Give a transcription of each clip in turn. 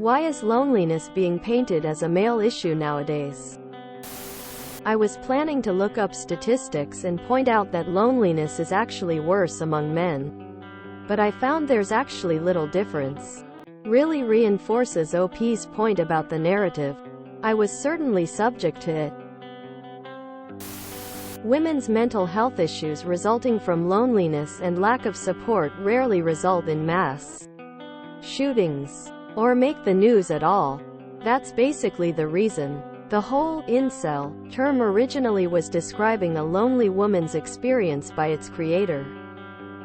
Why is loneliness being painted as a male issue nowadays? I was planning to look up statistics and point out that loneliness is actually worse among men. But I found there's actually little difference. Really reinforces OP's point about the narrative. I was certainly subject to it. Women's mental health issues resulting from loneliness and lack of support rarely result in mass shootings or make the news at all. That's basically the reason. The whole incel term originally was describing a lonely woman's experience by its creator.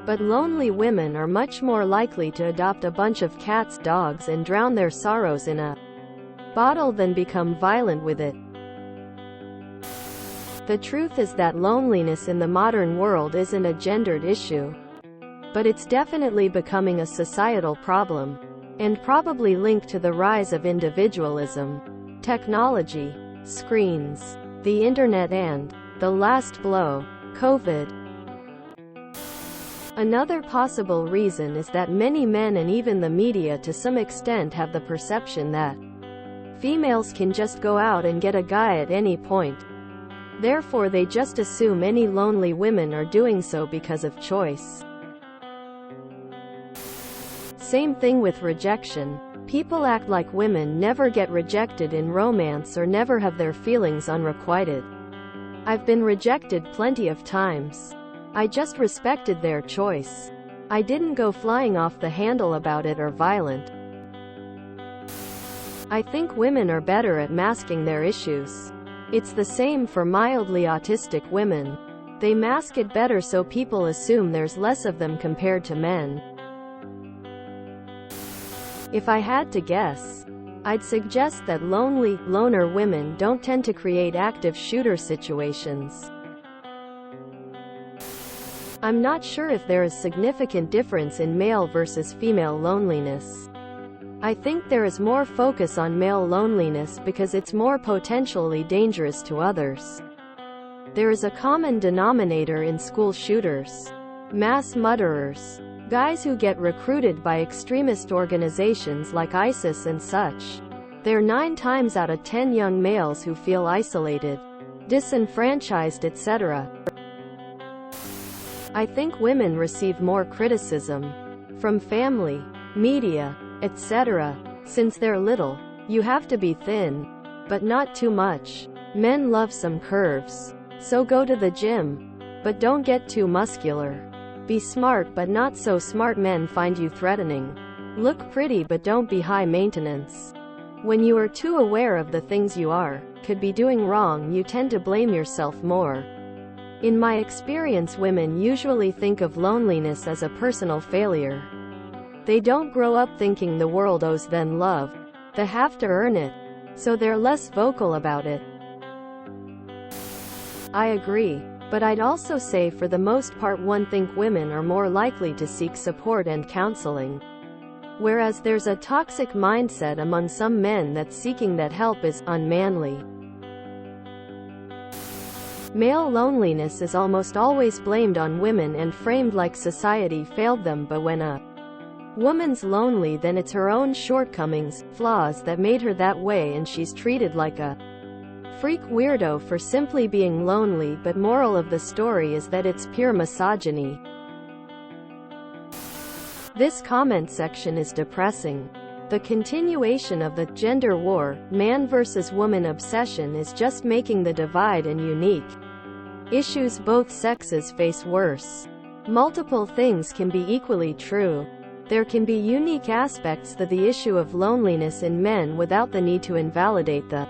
But lonely women are much more likely to adopt a bunch of cats, dogs, and drown their sorrows in a bottle than become violent with it. The truth is that loneliness in the modern world isn't a gendered issue. But it's definitely becoming a societal problem. And probably linked to the rise of individualism, technology, screens, the internet and, the last blow, COVID. Another possible reason is that many men and even the media to some extent have the perception that females can just go out and get a guy at any point. Therefore they just assume any lonely women are doing so because of choice. Same thing with rejection. People act like women never get rejected in romance or never have their feelings unrequited. I've been rejected plenty of times. I just respected their choice. I didn't go flying off the handle about it or violent. I think women are better at masking their issues. It's the same for mildly autistic women. They mask it better so people assume there's less of them compared to men. If I had to guess, I'd suggest that loner women don't tend to create active shooter situations. I'm not sure if there is significant difference in male versus female loneliness. I think there is more focus on male loneliness because it's more potentially dangerous to others. There is a common denominator in school shooters, mass murderers, guys who get recruited by extremist organizations like ISIS and such. They're 9 times out of 10 young males who feel isolated, disenfranchised, etc. I think women receive more criticism from family, media, etc. Since they're little. You have to be thin, but not too much. Men love some curves. So go to the gym, but don't get too muscular. Be smart but not so smart. Men find you threatening. Look pretty but don't be high maintenance. When you are too aware of the things you could be doing wrong, you tend to blame yourself more. In my experience, women usually think of loneliness as a personal failure. They don't grow up thinking the world owes them love. They have to earn it. So they're less vocal about it. I agree. But I'd also say for the most part one think women are more likely to seek support and counseling. Whereas there's a toxic mindset among some men that seeking that help is unmanly. Male loneliness is almost always blamed on women and framed like society failed them, but when a woman's lonely, then it's her own shortcomings, flaws that made her that way, and she's treated like a freak weirdo for simply being lonely. But moral of the story is that it's pure misogyny. This comment section is depressing. The continuation of the gender war, man versus woman obsession is just making the divide and unique issues both sexes face worse. Multiple things can be equally true. There can be unique aspects to the issue of loneliness in men without the need to invalidate the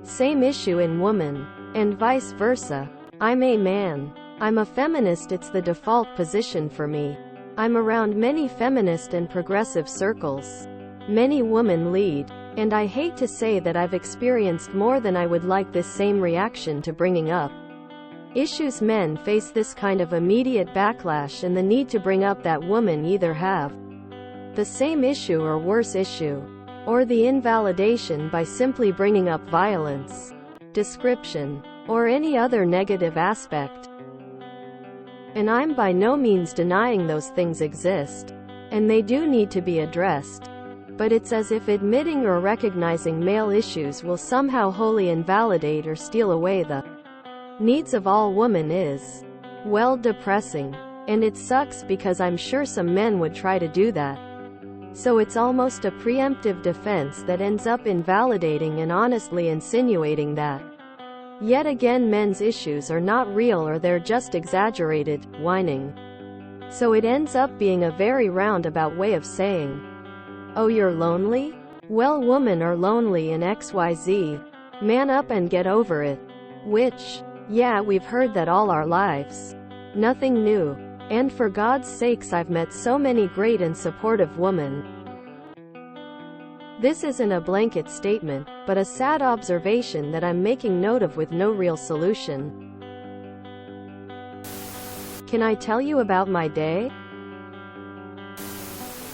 same issue in women, and vice versa. I'm a man. I'm a feminist. It's the default position for me. I'm around many feminist and progressive circles. Many women lead. And I hate to say that I've experienced more than I would like this same reaction to bringing up issues. Men face this kind of immediate backlash and the need to bring up that women either have the same issue or worse issue, or the invalidation by simply bringing up violence, description, or any other negative aspect. And I'm by no means denying those things exist, and they do need to be addressed. But it's as if admitting or recognizing male issues will somehow wholly invalidate or steal away the needs of all women is, well, depressing. And it sucks because I'm sure some men would try to do that. So it's almost a preemptive defense that ends up invalidating and honestly insinuating that, yet again, men's issues are not real or they're just exaggerated, whining. So it ends up being a very roundabout way of saying, oh, you're lonely? Well, women are lonely in XYZ. Man up and get over it. Which, yeah, we've heard that all our lives. Nothing new. And for God's sakes, I've met so many great and supportive women. This isn't a blanket statement, but a sad observation that I'm making note of with no real solution. Can I tell you about my day?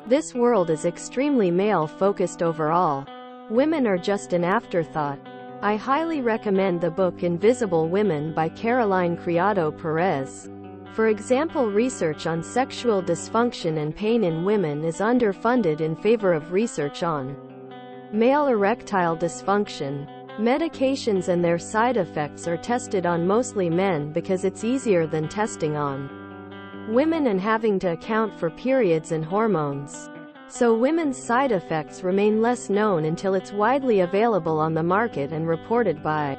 This world is extremely male-focused overall. Women are just an afterthought. I highly recommend the book Invisible Women by Caroline Criado Perez. For example, research on sexual dysfunction and pain in women is underfunded in favor of research on male erectile dysfunction. Medications and their side effects are tested on mostly men because it's easier than testing on women and having to account for periods and hormones. So women's side effects remain less known until it's widely available on the market and reported by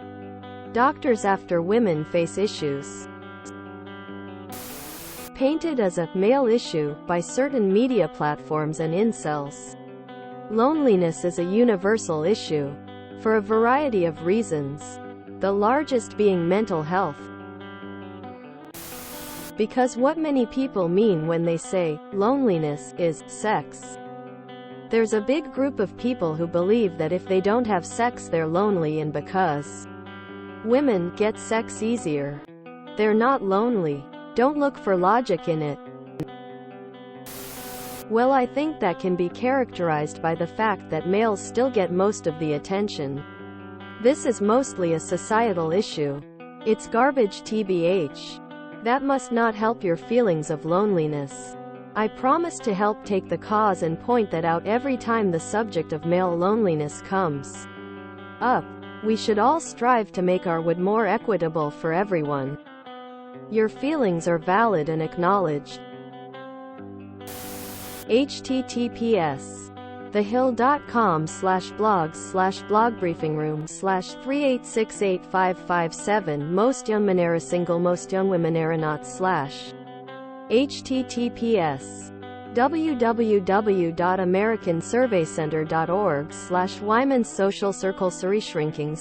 doctors after women face issues painted as a male issue by certain media platforms and incels. Loneliness is a universal issue for a variety of reasons, the largest being mental health. Because what many people mean when they say loneliness is sex. There's a big group of people who believe that if they don't have sex they're lonely, and because women get sex easier, they're not lonely. Don't look for logic in it. Well, I think that can be characterized by the fact that males still get most of the attention. This is mostly a societal issue. It's garbage TBH. That must not help your feelings of loneliness. I promise to help take the cause and point that out every time the subject of male loneliness comes up. We should all strive to make our wood more equitable for everyone. Your feelings are valid and acknowledged. https thehill.com/blogs/blogbriefingroom/3868557 Most young men are single, most young women are not. https www.americansurveycenter.org/Wyman's social circle shrinking/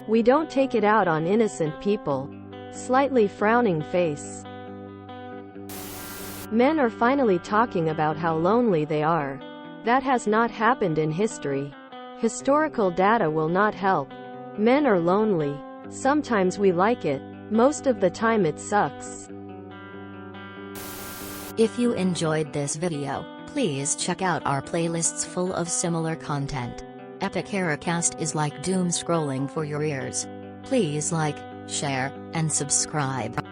We don't take it out on innocent people. Slightly frowning face. Men are finally talking about how lonely they are. That has not happened in history. Historical data will not help. Men are lonely. Sometimes we like it. Most of the time it sucks. If you enjoyed this video, please check out our playlists full of similar content. Epic Ericast is like doom scrolling for your ears. Please like, share, and subscribe.